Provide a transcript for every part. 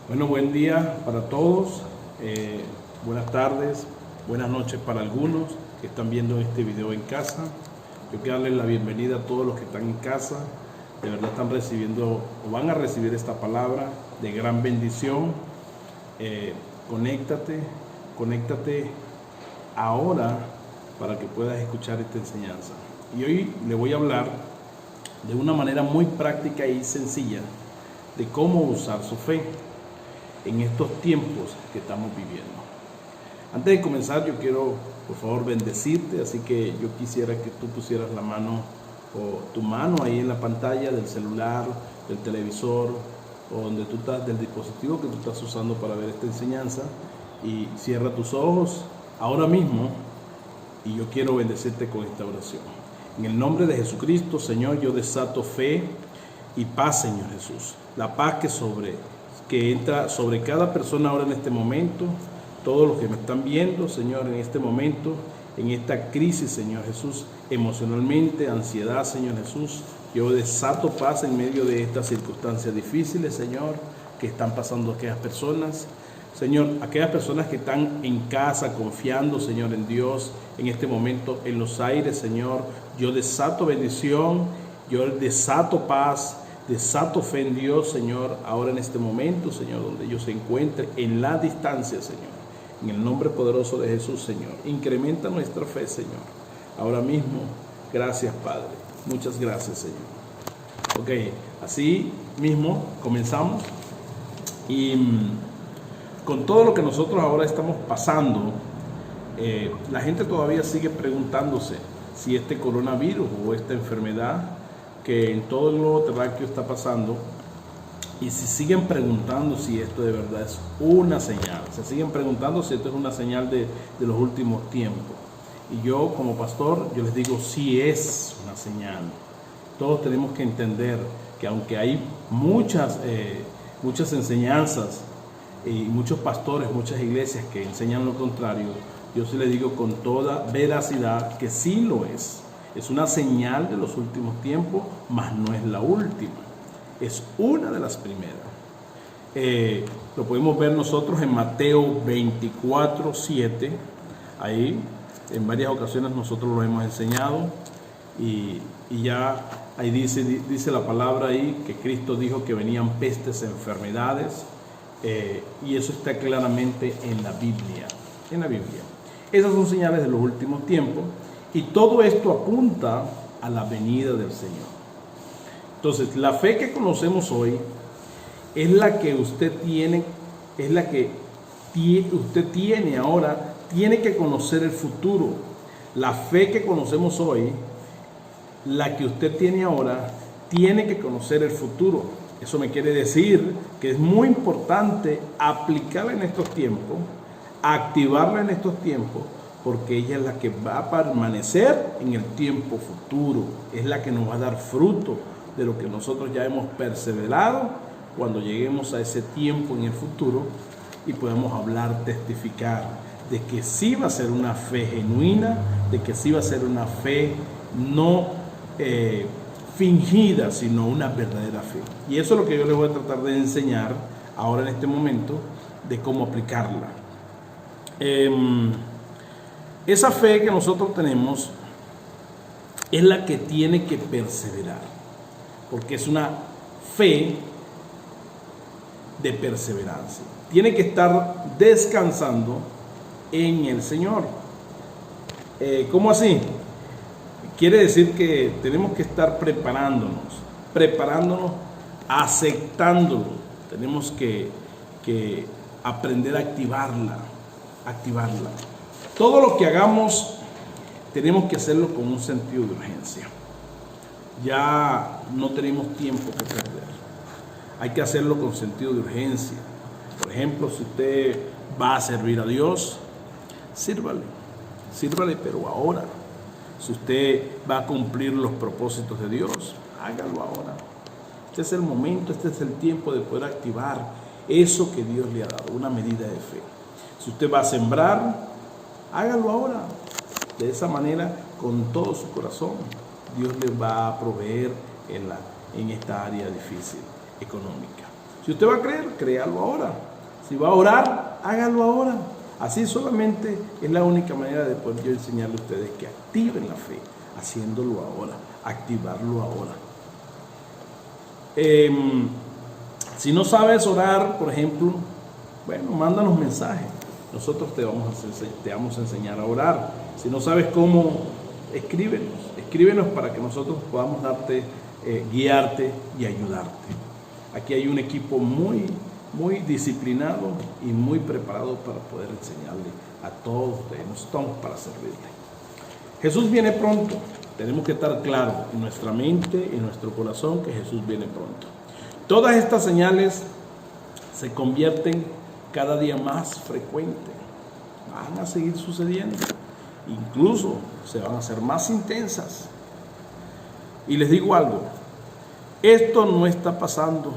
Bueno, buen día para todos, buenas tardes, buenas noches para algunos que están viendo este video en casa. Yo quiero darles la bienvenida a todos los que están en casa, de verdad están recibiendo o van a recibir esta palabra de gran bendición. Conéctate ahora para que puedas escuchar esta enseñanza. Y hoy le voy a hablar de una manera muy práctica y sencilla de cómo usar su fe en estos tiempos que estamos viviendo. Antes de comenzar, yo quiero, por favor, bendecirte, así que yo quisiera que tú pusieras la mano o tu mano ahí en la pantalla del celular, del televisor o donde tú estás, del dispositivo que tú estás usando para ver esta enseñanza, y cierra tus ojos ahora mismo y yo quiero bendecirte con esta oración. En el nombre de Jesucristo, Señor, yo desato fe y paz, Señor Jesús. La paz que entra sobre cada persona ahora en este momento, todos los que me están viendo, Señor, en este momento, en esta crisis, Señor Jesús, emocionalmente, ansiedad, Señor Jesús. Yo desato paz en medio de estas circunstancias difíciles, Señor, que están pasando aquellas personas. Señor, aquellas personas que están en casa confiando, Señor, en Dios, en este momento en los aires, Señor, yo desato bendición, yo desato paz, desato fe en Dios, Señor, ahora en este momento, Señor, donde ellos se encuentren en la distancia, Señor. En el nombre poderoso de Jesús, Señor. Incrementa nuestra fe, Señor. Ahora mismo, gracias, Padre. Muchas gracias, Señor. Ok, así mismo comenzamos. Y con todo lo que nosotros ahora estamos pasando, la gente todavía sigue preguntándose si este coronavirus o esta enfermedad que en todo el globo terráqueo está pasando, y si siguen preguntando si esto de verdad es una señal, se siguen preguntando si esto es una señal de los últimos tiempos. Y yo como pastor, yo les digo, sí es una señal. Todos tenemos que entender que aunque hay muchas enseñanzas y muchos pastores, muchas iglesias que enseñan lo contrario, yo sí les digo con toda veracidad que sí lo es. Es una señal de los últimos tiempos, mas no es la última. Es una de las primeras. Lo podemos ver nosotros en Mateo 24:7. Ahí, en varias ocasiones nosotros lo hemos enseñado. Y ya ahí dice la palabra ahí que Cristo dijo que venían pestes, enfermedades. Y eso está claramente en la Biblia. En la Biblia. Esas son señales de los últimos tiempos. Y todo esto apunta a la venida del Señor. Entonces, la fe que conocemos hoy es la que usted tiene, es la que usted tiene ahora, tiene que conocer el futuro. La fe que conocemos hoy, la que usted tiene ahora, tiene que conocer el futuro. Eso me quiere decir que es muy importante aplicarla en estos tiempos, activarla en estos tiempos, porque ella es la que va a permanecer en el tiempo futuro, es la que nos va a dar fruto de lo que nosotros ya hemos perseverado cuando lleguemos a ese tiempo en el futuro y podamos hablar, testificar de que sí va a ser una fe genuina, de que sí va a ser una fe no fingida, sino una verdadera fe. Y eso es lo que yo les voy a tratar de enseñar ahora en este momento, de cómo aplicarla. Esa fe que nosotros tenemos es la que tiene que perseverar, porque es una fe de perseverancia. Tiene que estar descansando en el Señor. ¿Cómo así? Quiere decir que tenemos que estar preparándonos, aceptándolo. Tenemos que aprender a activarla. Todo lo que hagamos tenemos que hacerlo con un sentido de urgencia. Ya no tenemos tiempo que perder. Hay que hacerlo con sentido de urgencia. Por ejemplo, si usted va a servir a Dios, sírvale, pero ahora. Si usted va a cumplir los propósitos de Dios, hágalo ahora. Este es el momento, este es el tiempo de poder activar eso que Dios le ha dado, una medida de fe. Si usted va a sembrar, hágalo ahora. De esa manera, con todo su corazón, Dios le va a proveer en esta área difícil económica. Si usted va a creer, créalo ahora. Si va a orar, hágalo ahora. Así solamente es la única manera de poder yo enseñarle a ustedes que activen la fe, haciéndolo ahora, activarlo ahora. Si no sabes orar, por ejemplo, bueno, mándanos mensajes. Nosotros te vamos a enseñar a orar. Si no sabes cómo, escríbenos para que nosotros podamos darte, guiarte y ayudarte. Aquí hay un equipo muy disciplinado y muy preparado para poder enseñarle a todos ustedes. Nos estamos para servirle. Jesús viene pronto. Tenemos que estar claros en nuestra mente y en nuestro corazón que Jesús viene pronto. Todas estas señales se convierten cada día más frecuentes. Van a seguir sucediendo. Incluso se van a hacer más intensas. Y les digo algo. Esto no está pasando.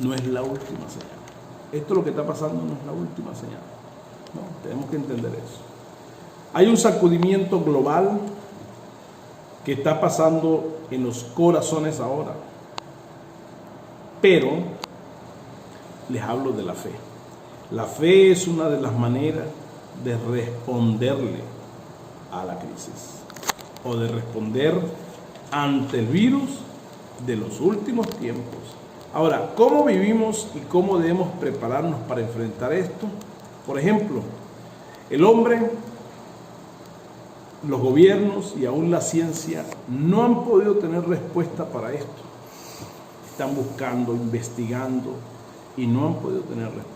No es la última señal. Esto lo que está pasando no es la última señal. No, tenemos que entender eso. Hay un sacudimiento global que está pasando en los corazones ahora. Pero les hablo de la fe. La fe es una de las maneras de responderle a la crisis o de responder ante el virus de los últimos tiempos. Ahora, ¿cómo vivimos y cómo debemos prepararnos para enfrentar esto? Por ejemplo, el hombre, los gobiernos y aún la ciencia no han podido tener respuesta para esto. Están buscando, investigando y no han podido tener respuesta.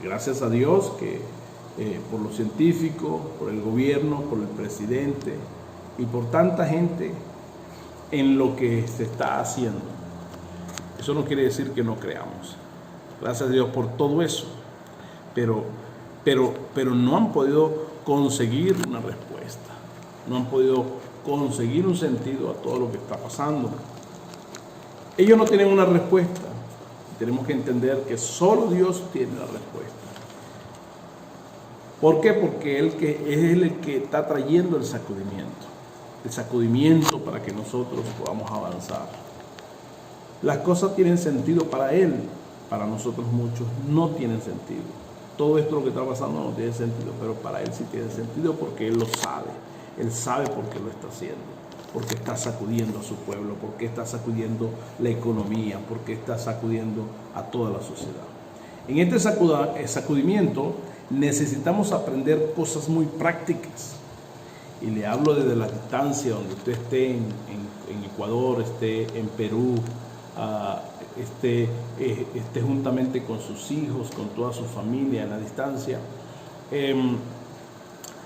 Gracias a Dios que por los científicos, por el gobierno, por el presidente y por tanta gente en lo que se está haciendo. Eso no quiere decir que no creamos. Gracias a Dios por todo eso. Pero no han podido conseguir una respuesta. No han podido conseguir un sentido a todo lo que está pasando. Ellos no tienen una respuesta. Tenemos que entender que solo Dios tiene la respuesta. ¿Por qué? Porque Él es el que está trayendo el sacudimiento para que nosotros podamos avanzar. Las cosas tienen sentido para Él, para nosotros muchos no tienen sentido. Todo esto lo que está pasando no tiene sentido, pero para Él sí tiene sentido porque Él lo sabe. Él sabe por qué lo está haciendo, porque está sacudiendo a su pueblo, porque está sacudiendo la economía, porque está sacudiendo a toda la sociedad. En este sacudimiento necesitamos aprender cosas muy prácticas. Y le hablo desde la distancia, donde usted esté en Ecuador, esté en Perú, esté juntamente con sus hijos, con toda su familia en la distancia.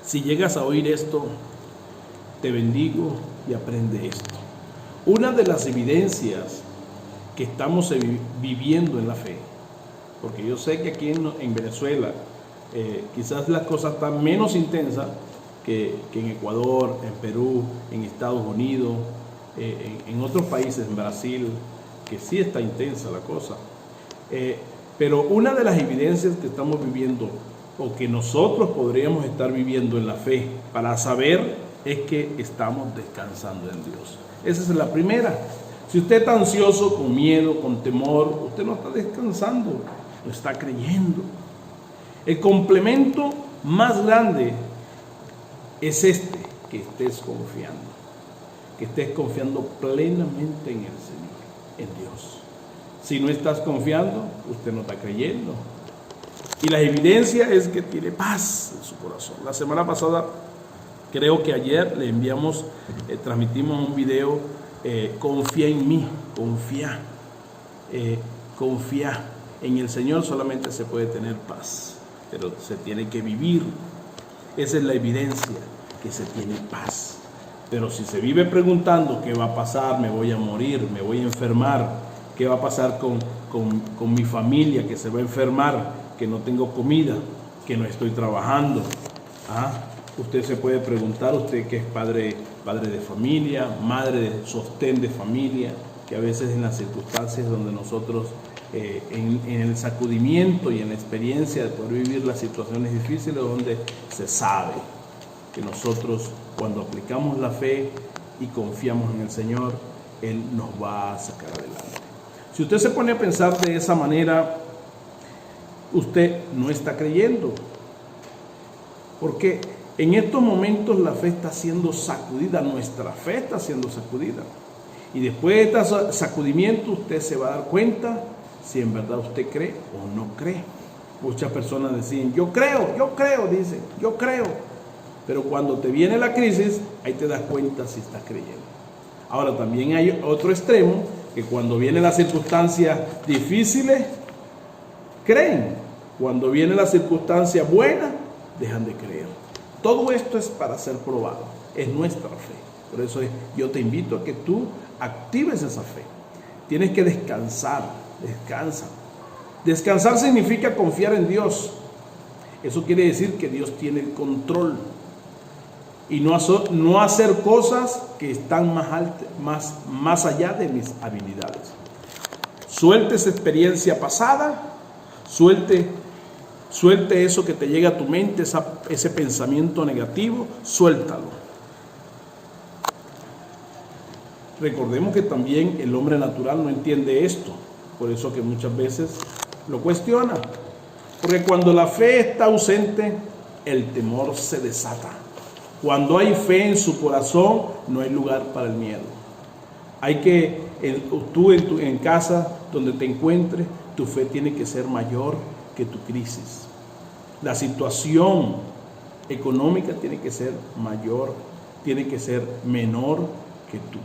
Si llegas a oír esto, te bendigo y aprende esto. Una de las evidencias que estamos viviendo en la fe, porque yo sé que aquí en Venezuela quizás las cosas están menos intensas que en Ecuador, en Perú, en Estados Unidos, en otros países, en Brasil, que sí está intensa la cosa. Pero una de las evidencias que estamos viviendo, o que nosotros podríamos estar viviendo en la fe, para saber es que estamos descansando en Dios. Esa es la primera. Si usted está ansioso, con miedo, con temor, usted no está descansando, no está creyendo. El complemento más grande es que estés confiando plenamente en el Señor, en Dios. Si no estás confiando, usted no está creyendo. Y la evidencia es que tiene paz en su corazón. La semana pasada, creo que ayer, le enviamos, transmitimos un video, confía en mí, confía en el Señor. Solamente se puede tener paz, pero se tiene que vivir. Esa es la evidencia, que se tiene paz. Pero si se vive preguntando qué va a pasar, me voy a morir, me voy a enfermar, qué va a pasar con mi familia que se va a enfermar, que no tengo comida, que no estoy trabajando. Usted se puede preguntar, usted que es padre de familia, madre de sostén de familia, que a veces en las circunstancias donde nosotros, en el sacudimiento y en la experiencia de poder vivir las situaciones difíciles, donde se sabe que nosotros, cuando aplicamos la fe y confiamos en el Señor, Él nos va a sacar adelante. Si usted se pone a pensar de esa manera, usted no está creyendo. Porque en estos momentos la fe está siendo sacudida, nuestra fe está siendo sacudida. Y después de este sacudimiento usted se va a dar cuenta si en verdad usted cree o no cree. Muchas personas decían, yo creo, dicen, yo creo. Pero cuando te viene la crisis, ahí te das cuenta si estás creyendo. Ahora también hay otro extremo, que cuando vienen las circunstancias difíciles, creen. Cuando vienen las circunstancias buenas, dejan de creer. Todo esto es para ser probado, es nuestra fe. Por eso yo te invito a que tú actives esa fe. Tienes que descansar, descansa. Descansar significa confiar en Dios. Eso quiere decir que Dios tiene el control. Y no hacer cosas que están más allá de mis habilidades. Suelte esa experiencia pasada, suelte eso que te llega a tu mente, ese pensamiento negativo, suéltalo. Recordemos que también el hombre natural no entiende esto, por eso que muchas veces lo cuestiona. Porque cuando la fe está ausente, el temor se desata. Cuando hay fe en su corazón, no hay lugar para el miedo. Tú en casa, donde te encuentres, tu fe tiene que ser mayor que tu crisis. La situación económica tiene que ser mayor, tiene que ser menor que tú.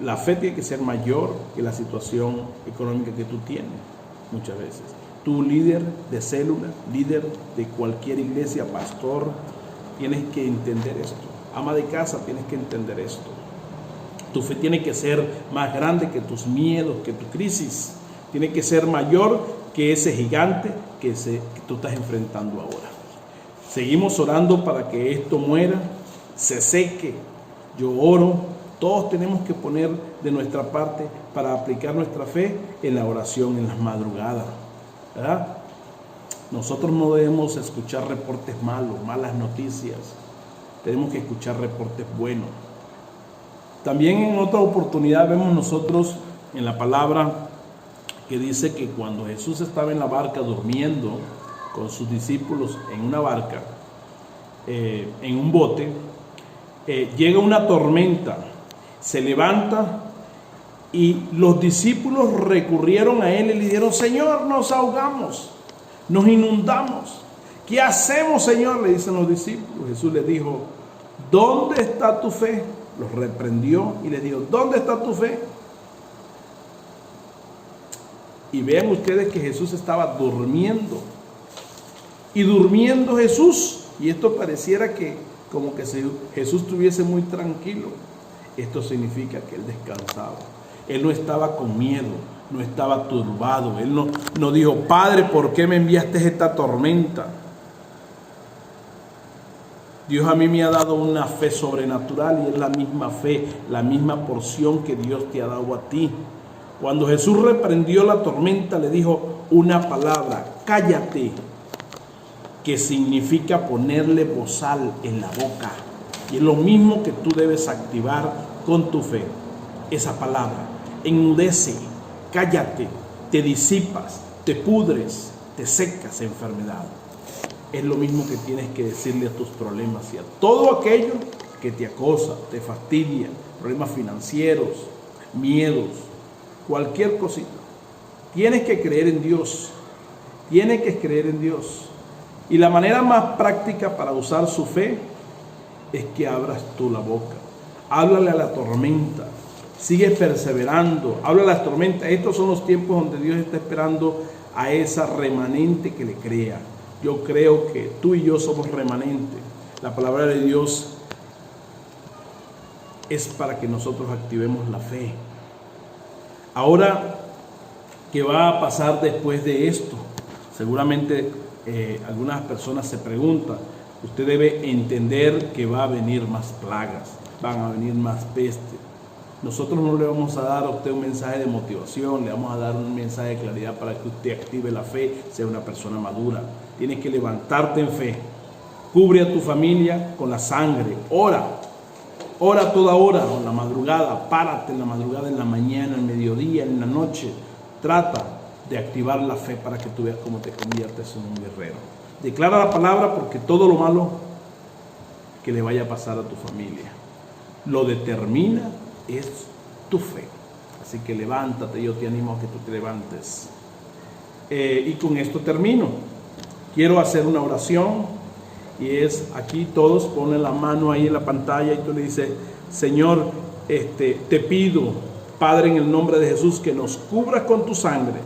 La fe tiene que ser mayor que la situación económica que tú tienes muchas veces. Tú, líder de célula, líder de cualquier iglesia, pastor, tienes que entender esto. Ama de casa, tienes que entender esto. Tu fe tiene que ser más grande que tus miedos, que tu crisis. Tiene que ser mayor que ese gigante que tú estás enfrentando ahora. Seguimos orando para que esto muera, se seque. Yo oro. Todos tenemos que poner de nuestra parte para aplicar nuestra fe en la oración, en las madrugadas, ¿verdad? Nosotros no debemos escuchar reportes malos, malas noticias. Tenemos que escuchar reportes buenos. También en otra oportunidad vemos nosotros en la palabra que dice que cuando Jesús estaba en la barca durmiendo con sus discípulos en una barca, en un bote, llega una tormenta. Se levanta y los discípulos recurrieron a él y le dijeron, Señor, nos ahogamos, nos inundamos. ¿Qué hacemos, Señor? Le dicen los discípulos. Jesús les dijo, ¿dónde está tu fe? Los reprendió y les dijo, ¿dónde está tu fe? Y vean ustedes que Jesús estaba durmiendo. Y durmiendo Jesús. Y esto pareciera que como que Jesús estuviese muy tranquilo. Esto significa que él descansaba. Él no estaba con miedo, no estaba turbado. Él no dijo, Padre, ¿por qué me enviaste esta tormenta? Dios a mí me ha dado una fe sobrenatural y es la misma fe, la misma porción que Dios te ha dado a ti. Cuando Jesús reprendió la tormenta, le dijo una palabra, cállate, que significa ponerle bozal en la boca. Y es lo mismo que tú debes activar con tu fe. Esa palabra, enmudece, cállate, te disipas, te pudres, te secas enfermedad. Es lo mismo que tienes que decirle a tus problemas y a todo aquello que te acosa, te fastidia, problemas financieros, miedos, cualquier cosita. Tienes que creer en Dios, tienes que creer en Dios. Y la manera más práctica para usar su fe es que abras tú la boca. Háblale a la tormenta. Sigue perseverando. Háblale a la tormenta. Estos son los tiempos donde Dios está esperando a esa remanente que le crea. Yo creo que tú y yo somos remanentes. La palabra de Dios es para que nosotros activemos la fe. Ahora, ¿qué va a pasar después de esto? Seguramente algunas personas se preguntan. Usted debe entender que va a venir más plagas, van a venir más pestes. Nosotros no le vamos a dar a usted un mensaje de motivación, le vamos a dar un mensaje de claridad para que usted active la fe, sea una persona madura. Tienes que levantarte en fe. Cubre a tu familia con la sangre. Ora toda hora, en la madrugada. Párate en la madrugada, en la mañana, en el mediodía, en la noche. Trata de activar la fe para que tú veas cómo te conviertes en un guerrero. Declara la palabra, porque todo lo malo que le vaya a pasar a tu familia lo determina es tu fe. Así que levántate, yo te animo a que tú te levantes. Y con esto termino. Quiero hacer una oración, y es aquí todos ponen la mano ahí en la pantalla y tú le dices: Señor, te pido, Padre, en el nombre de Jesús, que nos cubras con tu sangre.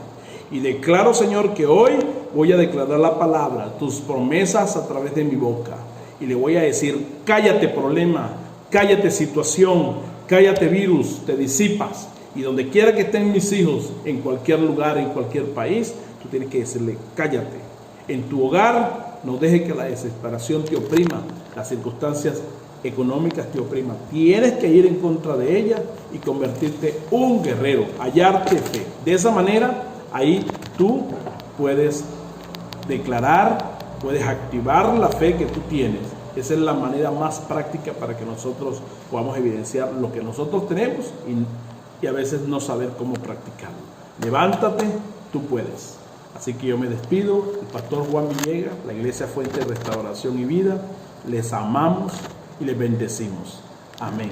Y declaro, Señor, que hoy voy a declarar la palabra, tus promesas a través de mi boca. Y le voy a decir: cállate problema, cállate situación, cállate virus, te disipas. Y donde quiera que estén mis hijos, en cualquier lugar, en cualquier país, tú tienes que decirle: cállate. En tu hogar, no dejes que la desesperación te oprima, las circunstancias económicas te opriman. Tienes que ir en contra de ellas y convertirte un guerrero, hallarte fe. De esa manera, ahí tú puedes declarar, puedes activar la fe que tú tienes. Esa es la manera más práctica para que nosotros podamos evidenciar lo que nosotros tenemos y a veces no saber cómo practicarlo. Levántate, tú puedes. Así que yo me despido, el pastor Juan Villegas, la Iglesia Fuente de Restauración y Vida. Les amamos y les bendecimos. Amén.